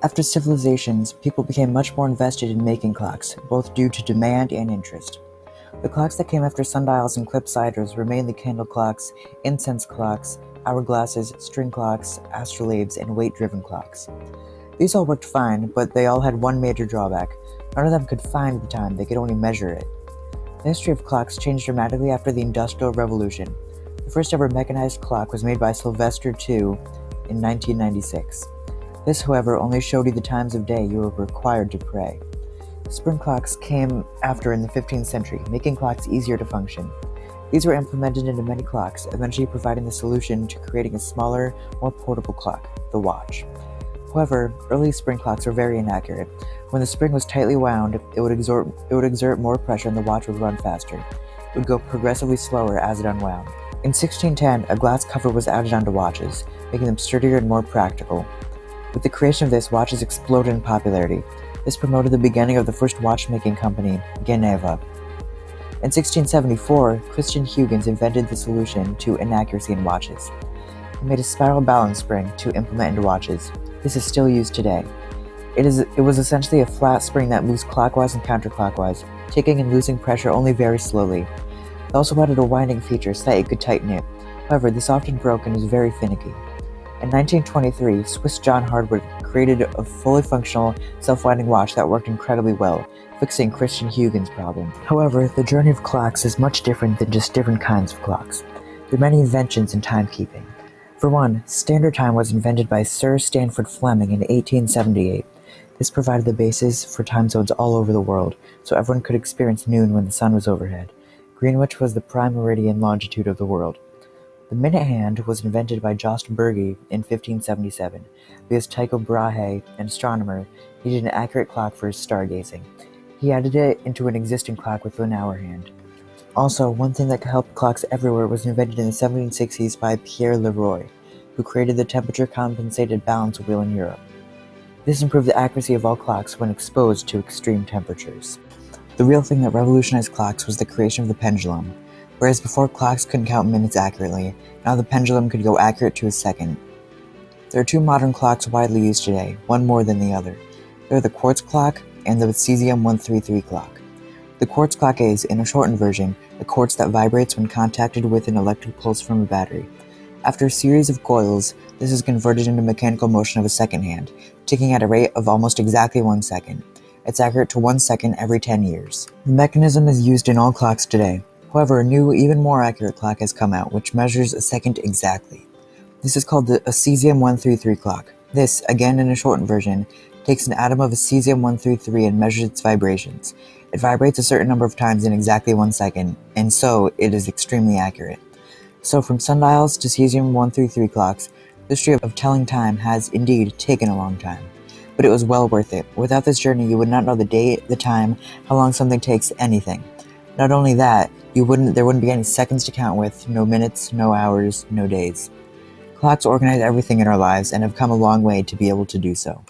After civilizations, people became much more invested in making clocks, both due to demand and interest. The clocks that came after sundials and clepsydras were mainly candle clocks, incense clocks, hourglasses, string clocks, astrolabes, and weight-driven clocks. These all worked fine, but they all had one major drawback. None of them could find the time, they could only measure it. The history of clocks changed dramatically after the Industrial Revolution. The first ever mechanized clock was made by Sylvester II in 1996. This, however, only showed you the times of day you were required to pray. Spring clocks came after in the 15th century, making clocks easier to function. These were implemented into many clocks, eventually providing the solution to creating a smaller, more portable clock, the watch. However, early spring clocks were very inaccurate. When the spring was tightly wound, it would exert more pressure and the watch would run faster. It would go progressively slower as it unwound. In 1610, a glass cover was added onto watches, making them sturdier and more practical. With the creation of this, watches exploded in popularity. This promoted the beginning of the first watchmaking company, Geneva. In 1674, Christian Huygens invented the solution to inaccuracy in watches. He made a spiral balance spring to implement into watches. This is still used today. It was essentially a flat spring that moves clockwise and counterclockwise, taking and losing pressure only very slowly. It also added a winding feature so that it could tighten it. However, this often broke and was very finicky. In 1923, Swiss John Hardwood created a fully functional, self-winding watch that worked incredibly well, fixing Christian Huygens' problem. However, the journey of clocks is much different than just different kinds of clocks. There are many inventions in timekeeping. For one, standard time was invented by Sir Stanford Fleming in 1878. This provided the basis for time zones all over the world, so everyone could experience noon when the sun was overhead. Greenwich was the prime meridian longitude of the world. The minute hand was invented by Jost Bürgi in 1577, because Tycho Brahe, an astronomer, needed an accurate clock for his stargazing. He added it into an existing clock with an hour hand. Also, one thing that could help clocks everywhere was invented in the 1760s by Pierre Leroy, who created the temperature-compensated balance wheel in Europe. This improved the accuracy of all clocks when exposed to extreme temperatures. The real thing that revolutionized clocks was the creation of the pendulum. Whereas before clocks couldn't count minutes accurately, now the pendulum could go accurate to a second. There are two modern clocks widely used today, one more than the other. They're the quartz clock and the cesium-133 clock. The quartz clock is, in a shortened version, a quartz that vibrates when contacted with an electric pulse from a battery. After a series of coils, this is converted into mechanical motion of a second hand, ticking at a rate of almost exactly 1 second. It's accurate to 1 second every 10 years. The mechanism is used in all clocks today. However, a new, even more accurate clock has come out, which measures a second exactly. This is called the cesium-133 clock. This, again in a shortened version, takes an atom of cesium-133 and measures its vibrations. It vibrates a certain number of times in exactly 1 second, and so it is extremely accurate. So from sundials to cesium-133 clocks, the history of telling time has indeed taken a long time. But it was well worth it. Without this journey, you would not know the date, the time, how long something takes, anything. Not only that, there wouldn't be any seconds to count with, no minutes, no hours, no days. Clocks organize everything in our lives and have come a long way to be able to do so.